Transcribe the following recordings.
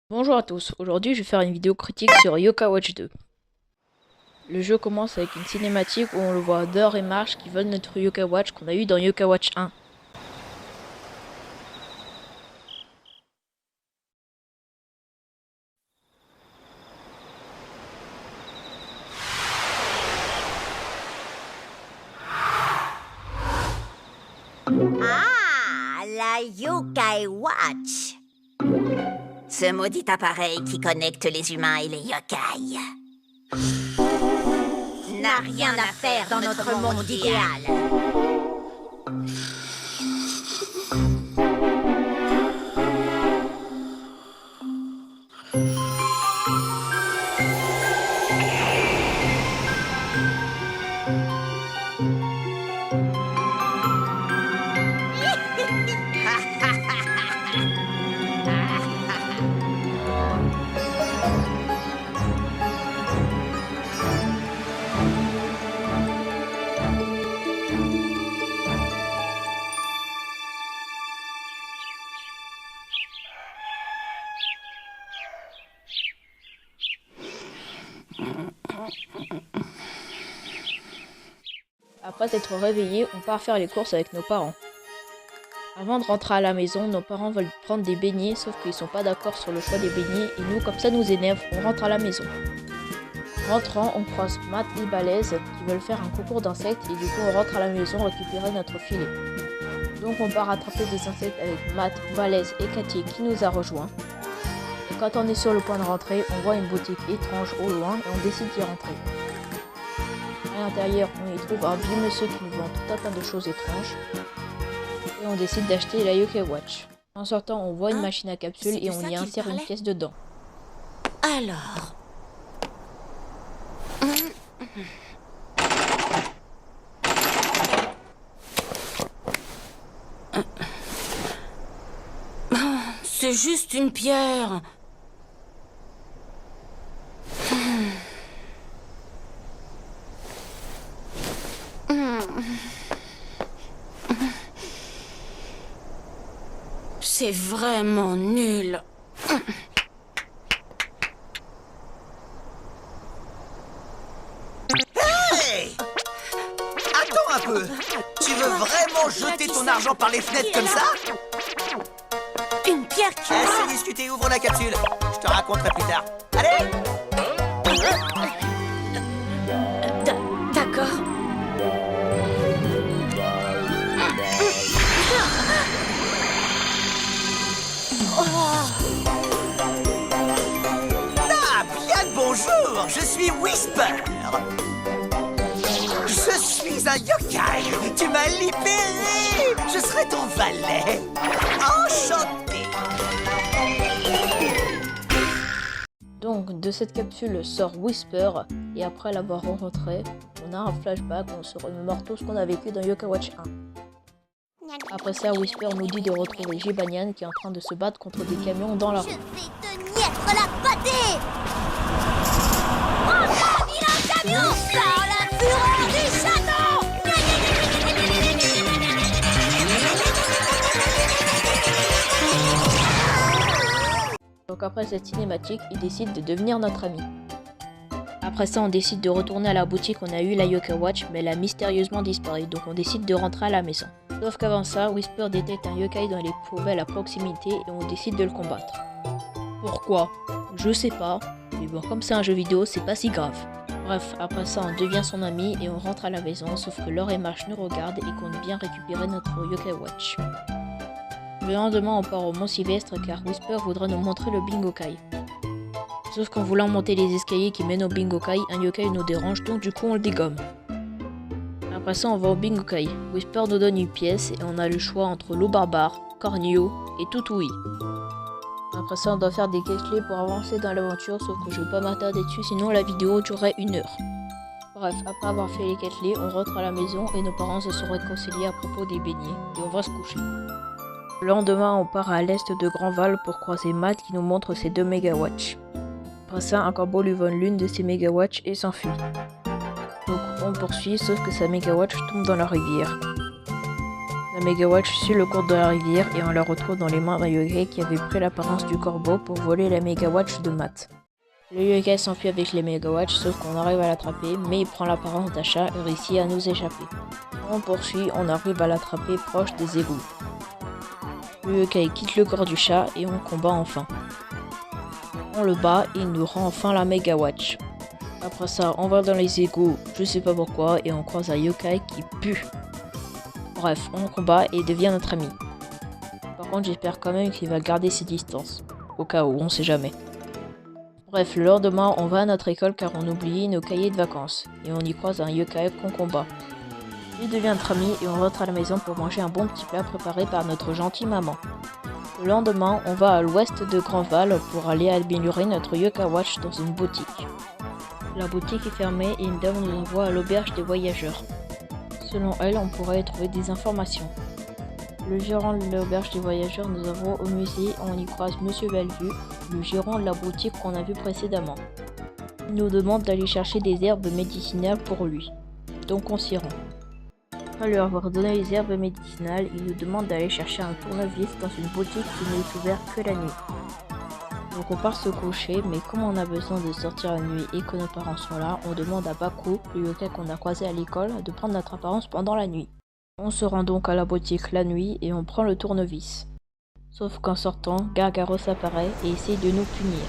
Bonjour à tous, aujourd'hui je vais faire une vidéo critique sur Yokai Watch 2. Le jeu commence avec une cinématique où on le voit Dor et Marsh qui volent notre Yokai Watch qu'on a eu dans Yokai Watch 1. Ah, la Yokai Watch. Ce maudit appareil qui connecte les humains et les yokai n'a rien à faire dans notre monde idéal. Après être réveillés, on part faire les courses avec nos parents. Avant de rentrer à la maison, nos parents veulent prendre des beignets, sauf qu'ils sont pas d'accord sur le choix des beignets et nous, comme ça nous énerve, on rentre à la maison. Rentrant, on croise Matt et Balèze qui veulent faire un concours d'insectes et du coup on rentre à la maison récupérer notre filet. Donc on part attraper des insectes avec Matt, Balèze et Cathy qui nous a rejoints. Et quand on est sur le point de rentrer, on voit une boutique étrange au loin et on décide d'y rentrer. À l'intérieur, on y trouve un vieux monsieur qui nous vend tout un tas de choses étranges. Et on décide d'acheter la Yokai Watch. En sortant, on voit une machine à capsules et on y insère une pièce dedans. Alors... C'est juste une pierre. C'est vraiment nul. Hey! Attends un peu. Tu veux vraiment jeter ton argent par les fenêtres comme ça? Une pierre qui... Assez discuté, ouvre la capsule. Je te raconterai plus tard. Allez! D'accord. Ah, bien le bonjour. Je suis Whisper. Je suis un yokai. Tu m'as libéré. Je serai ton valet. Enchanté. Donc de cette capsule sort Whisper et après l'avoir rencontré, on a un flashback, on se remémore tout ce qu'on a vécu dans Yokai Watch 1. Après ça, Whisper nous dit de retrouver Jibanyan qui est en train de se battre contre des camions dans la rue. Je vais te niètre la pâtée. Oh, vilain camion! Par la fureur du château! Donc après cette cinématique, il décide de devenir notre ami. Après ça, on décide de retourner à la boutique, on a eu la Yokai Watch, mais elle a mystérieusement disparu, donc on décide de rentrer à la maison. Sauf qu'avant ça, Whisper détecte un yokai dans les poubelles à proximité et on décide de le combattre. Pourquoi? Je sais pas, mais bon, comme c'est un jeu vidéo, c'est pas si grave. Bref, après ça, on devient son ami et on rentre à la maison, sauf que Laure et Marsh nous regardent et comptent bien récupérer notre Yokai Watch. Le lendemain, on part au Mont Sylvestre car Whisper voudra nous montrer le Bingokai. Sauf qu'en voulant monter les escaliers qui mènent au Bingokai, un yokai nous dérange, donc du coup on le dégomme. Après ça, on va au Bingokai. Whisper nous donne une pièce et on a le choix entre loup barbare, cornio et Toutoui. Après ça, on doit faire des quêtes clés pour avancer dans l'aventure, sauf que je vais pas m'attarder dessus, sinon la vidéo durerait 1 heure. Bref, après avoir fait les quêtes clés, on rentre à la maison et nos parents se sont réconciliés à propos des beignets et on va se coucher. Le lendemain, on part à l'est de Grandval pour croiser Matt qui nous montre ses 2 mégawatts. Après ça, un corbeau lui vole l'une de ses mégawatts et s'enfuit. Donc on poursuit, sauf que sa mégawatch tombe dans la rivière. La Megawatch suit le cours de la rivière et on la retrouve dans les mains d'un yokai qui avait pris l'apparence du corbeau pour voler la Megawatch de Matt. Le yokai s'enfuit avec les Megawatch sauf qu'on arrive à l'attraper mais il prend l'apparence d'un chat et réussit à nous échapper. On poursuit, on arrive à l'attraper proche des égouts. Le yokai quitte le corps du chat et on combat enfin. On le bat et il nous rend enfin la Megawatch. Après ça, on va dans les égouts, je sais pas pourquoi, et on croise un yokai qui pue. Bref, on combat et il devient notre ami. Par contre, j'espère quand même qu'il va garder ses distances. Au cas où, on sait jamais. Bref, le lendemain, on va à notre école car on oublie nos cahiers de vacances. Et on y croise un yokai qu'on combat. Il devient notre ami et on rentre à la maison pour manger un bon petit plat préparé par notre gentille maman. Le lendemain, on va à l'ouest de Grandval pour aller améliorer notre Yokai Watch dans une boutique. La boutique est fermée et une dame nous envoie à l'auberge des voyageurs. Selon elle, on pourrait y trouver des informations. Le gérant de l'auberge des voyageurs nous envoie au musée, on y croise Monsieur Bellevue, le gérant de la boutique qu'on a vu précédemment. Il nous demande d'aller chercher des herbes médicinales pour lui. Donc on s'y rend. Après lui avoir donné les herbes médicinales, il nous demande d'aller chercher un tournevis dans une boutique qui n'est ouverte que la nuit. Donc on part se coucher, mais comme on a besoin de sortir la nuit et que nos parents sont là, on demande à Baku, le yokai qu'on a croisé à l'école, de prendre notre apparence pendant la nuit. On se rend donc à la boutique la nuit et on prend le tournevis. Sauf qu'en sortant, Gargaros apparaît et essaie de nous punir.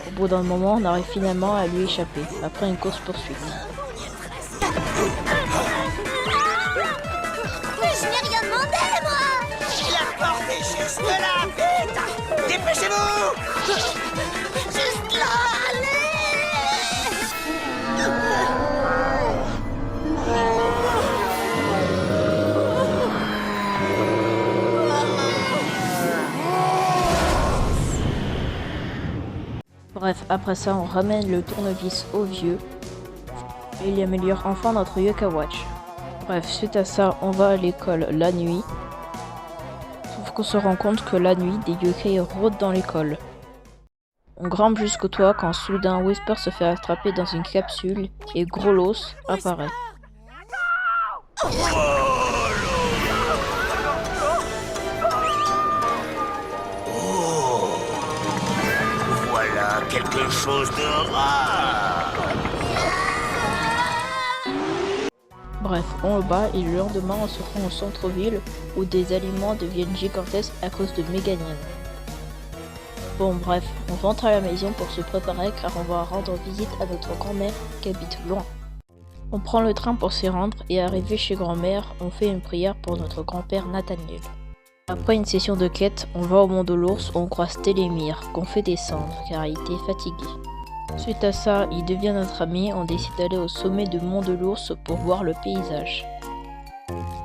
Au bout d'un moment, on arrive finalement à lui échapper, après une course-poursuite. Mais je n'ai rien demandé, moi! La porte est juste là, vite! Dépêchez-vous! Juste là, allez! Bref, après ça, on ramène le tournevis au vieux et il améliore enfin notre Yokai Watch. Bref, suite à ça, on va à l'école la nuit. Sauf qu'on se rend compte que la nuit, des yokai rôdent dans l'école. On grimpe jusqu'au toit quand soudain Whisper se fait attraper dans une capsule et Grolos apparaît. Voilà quelque chose de rare! Bref, on le bat et le lendemain on se rend au centre-ville où des aliments deviennent gigantesques à cause de Meganian. Bon bref, on rentre à la maison pour se préparer car on va rendre visite à notre grand-mère qui habite loin. On prend le train pour s'y rendre et arrivé chez grand-mère, on fait une prière pour notre grand-père Nathaniel. Après une session de quête, on va au Mont de l'Ours où on croise Télémire, qu'on fait descendre car il était fatigué. Suite à ça, il devient notre ami, on décide d'aller au sommet de Mont de l'Ours pour voir le paysage.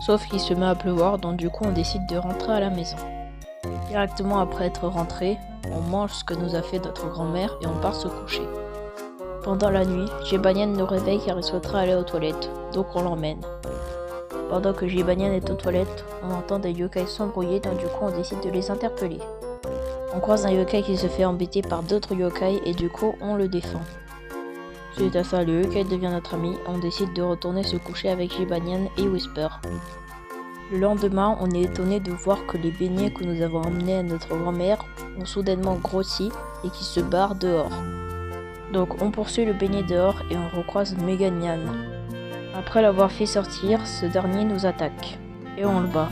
Sauf qu'il se met à pleuvoir, donc du coup on décide de rentrer à la maison. Directement après être rentré, on mange ce que nous a fait notre grand-mère et on part se coucher. Pendant la nuit, Jibanyan nous réveille car il souhaiterait aller aux toilettes, donc on l'emmène. Pendant que Jibanyan est aux toilettes, on entend des yokai s'embrouiller, donc du coup on décide de les interpeller. On croise un yokai qui se fait embêter par d'autres yokai et du coup on le défend. Suite à ça, le yokai devient notre ami, on décide de retourner se coucher avec Jibanyan et Whisper. Le lendemain, on est étonné de voir que les beignets que nous avons emmenés à notre grand-mère ont soudainement grossi et qui se barrent dehors. Donc on poursuit le beignet dehors et on recroise Meganian. Après l'avoir fait sortir, ce dernier nous attaque et on le bat.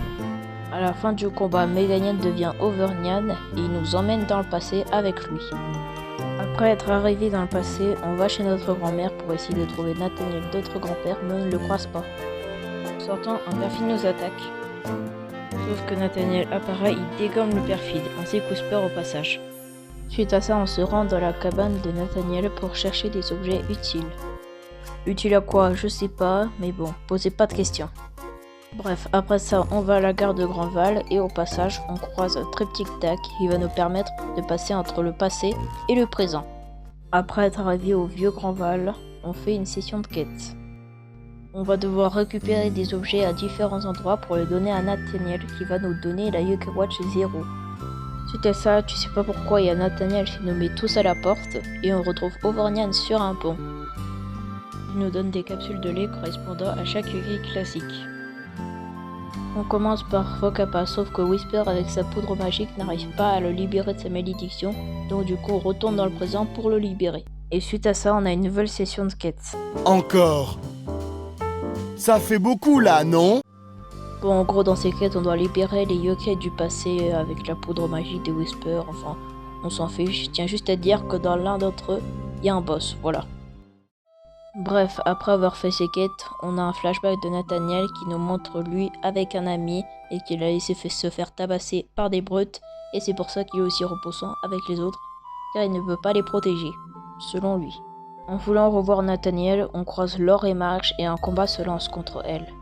À la fin du combat, Meganian devient Overnian et il nous emmène dans le passé avec lui. Après être arrivé dans le passé, on va chez notre grand-mère pour essayer de trouver Nathaniel d'autres grands-pères, mais on ne le croise pas. Sortant, un perfide nous attaque. Sauf que Nathaniel apparaît, il dégomme le perfide, ainsi que Whisper au passage. Suite à ça, on se rend dans la cabane de Nathaniel pour chercher des objets utiles. Utiles à quoi? Je sais pas, mais bon, posez pas de questions. Bref, après ça, on va à la gare de Grandval et au passage, on croise Triptych Tac qui va nous permettre de passer entre le passé et le présent. Après être arrivé au vieux Grandval, on fait une session de quête. On va devoir récupérer des objets à différents endroits pour les donner à Nathaniel qui va nous donner la Yokai Watch 0. Suite à ça, tu sais pas pourquoi il y a Nathaniel qui nous met tous à la porte et on retrouve Overnian sur un pont. Il nous donne des capsules de lait correspondant à chaque yokai classique. On commence par Fokapa, sauf que Whisper avec sa poudre magique n'arrive pas à le libérer de sa malédiction, donc du coup on retourne dans le présent pour le libérer. Et suite à ça, on a une nouvelle session de quêtes. Encore. Ça fait beaucoup là, non? Bon, en gros, dans ces quêtes, on doit libérer les yokai du passé avec la poudre magique des Whisper, enfin, on s'en fiche. Je tiens juste à dire que dans l'un d'entre eux, il y a un boss, voilà. Bref, après avoir fait ces quêtes, on a un flashback de Nathaniel qui nous montre lui avec un ami et qu'il a laissé se faire tabasser par des brutes, et c'est pour ça qu'il est aussi repoussant avec les autres, car il ne peut pas les protéger, selon lui. En voulant revoir Nathaniel, on croise Laure et Marge et un combat se lance contre elle.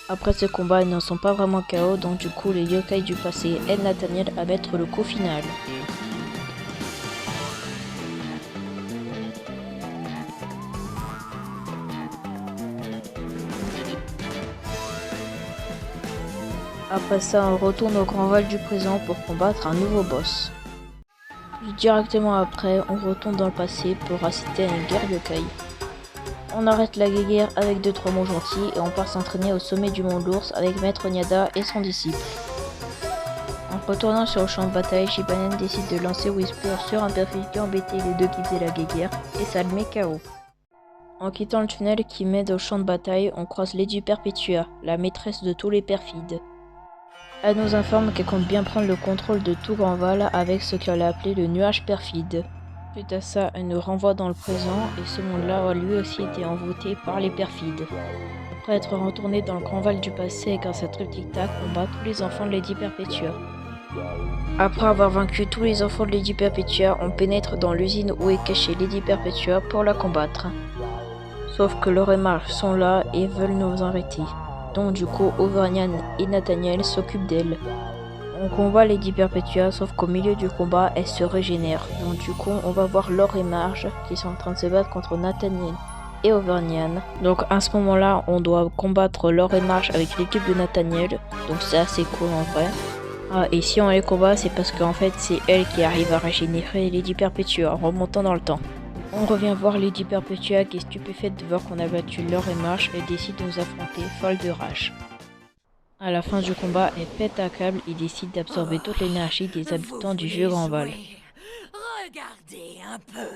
Après ce combat, ils ne sont pas vraiment KO, donc du coup les yokai du passé aident Nathaniel à mettre le coup final. Après ça, on retourne au Grand Val du présent pour combattre un nouveau boss. Directement après, on retourne dans le passé pour assister à une guerre yokai. On arrête la guerre avec 2-3 mots gentils et on part s'entraîner au sommet du mont l'ours avec Maître Niada et son disciple. En retournant sur le champ de bataille, Shibanen décide de lancer Whisper sur un perfide qui embêtait les deux qui faisaient la guerre et ça le met KO. En quittant le tunnel qui mène au champ de bataille, on croise Lady Perpetua, la maîtresse de tous les perfides. Elle nous informe qu'elle compte bien prendre le contrôle de tout Grand Val avec ce qu'elle a appelé le nuage perfide. Suite à ça, elle nous renvoie dans le présent et ce monde-là a lui aussi été envoûté par les perfides. Après être retourné dans le Grand Val du passé grâce à Triptych Tac, on bat tous les enfants de Lady Perpetua. Après avoir vaincu tous les enfants de Lady Perpetua, on pénètre dans l'usine où est cachée Lady Perpetua pour la combattre. Sauf que Laure et Marge sont là et veulent nous arrêter. Donc du coup, Overnian et Nathaniel s'occupent d'elle. On combat Lady Perpetua, sauf qu'au milieu du combat, elle se régénère. Donc du coup, on va voir Laure et Marge qui sont en train de se battre contre Nathaniel et Overnian. Donc à ce moment-là, on doit combattre Laure et Marge avec l'équipe de Nathaniel. Donc c'est assez cool en vrai. Ah, et si on les combat, c'est parce qu'en fait, c'est elle qui arrive à régénérer Lady Perpetua en remontant dans le temps. On revient voir Lady Perpetua qui est stupéfaite de voir qu'on a battu Laure et Marge et décide de nous affronter, folle de rage. À la fin du combat, elle pète un câble et décide d'absorber toute l'énergie des habitants du vieux Grand Val. Regardez un peu.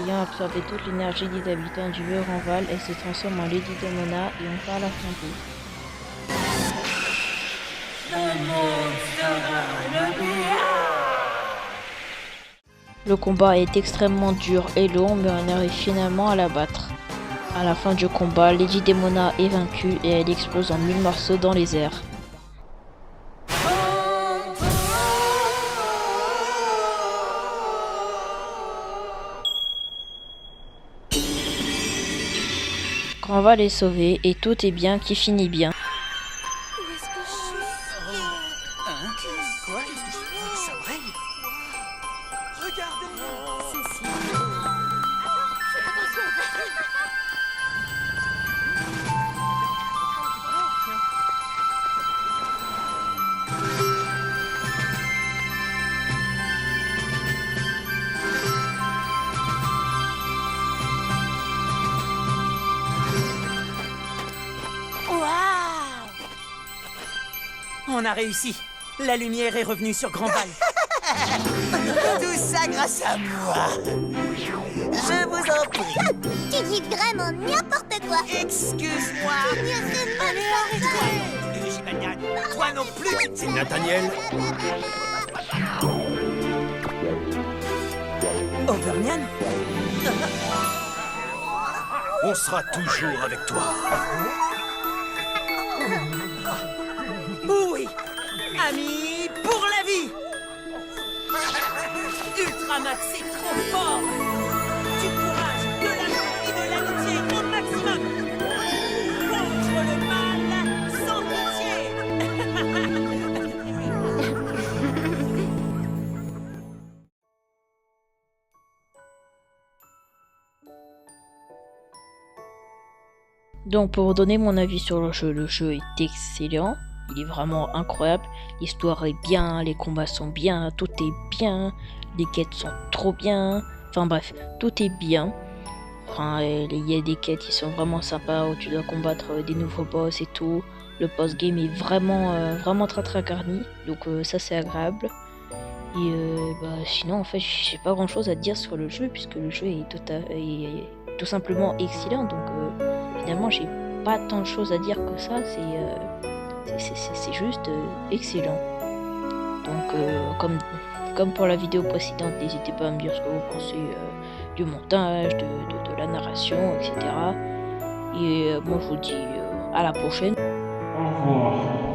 Ayant absorbé toute l'énergie des habitants du vieux Grand Val, elle se transforme en Lady Demona et on part l'affronter. Le combat est extrêmement dur et long, mais on arrive finalement à la battre. À la fin du combat, Lady Demona est vaincue et elle explose en 1000 morceaux dans les airs. Grand Val est sauvé et tout est bien qui finit bien. Où est-ce que je suis? Hein? Quoi? Qu'est-ce que je fais? Ça brille? Regardez! Cécile! Fais attention! On a réussi. La lumière est revenue sur Grand Val. Tout ça grâce à moi. Je vous en prie. Tu dis vraiment n'importe quoi. Excuse-moi. Allez, arrêtez! Gibanian, toi non plus. Nathaniel, Overnian? on sera toujours avec toi. Oui! Amis pour la vie! Framat, c'est trop fort. Du courage, de la joie et de l'amitié au maximum. Contre le mal, sans pitié. Donc pour donner mon avis sur le jeu est excellent, il est vraiment incroyable, l'histoire est bien, les combats sont bien, tout est bien, les quêtes sont trop bien, enfin bref, tout est bien. Enfin, il y a des quêtes qui sont vraiment sympas où tu dois combattre des nouveaux boss et tout. Le post-game est vraiment très garni, donc ça c'est agréable. Et sinon en fait j'ai pas grand chose à dire sur le jeu puisque le jeu est tout simplement excellent, donc finalement j'ai pas tant de choses à dire que ça, c'est juste excellent. Donc comme pour la vidéo précédente, n'hésitez pas à me dire ce que vous pensez du montage, de la narration, etc. Et moi je vous dis à la prochaine. Au revoir.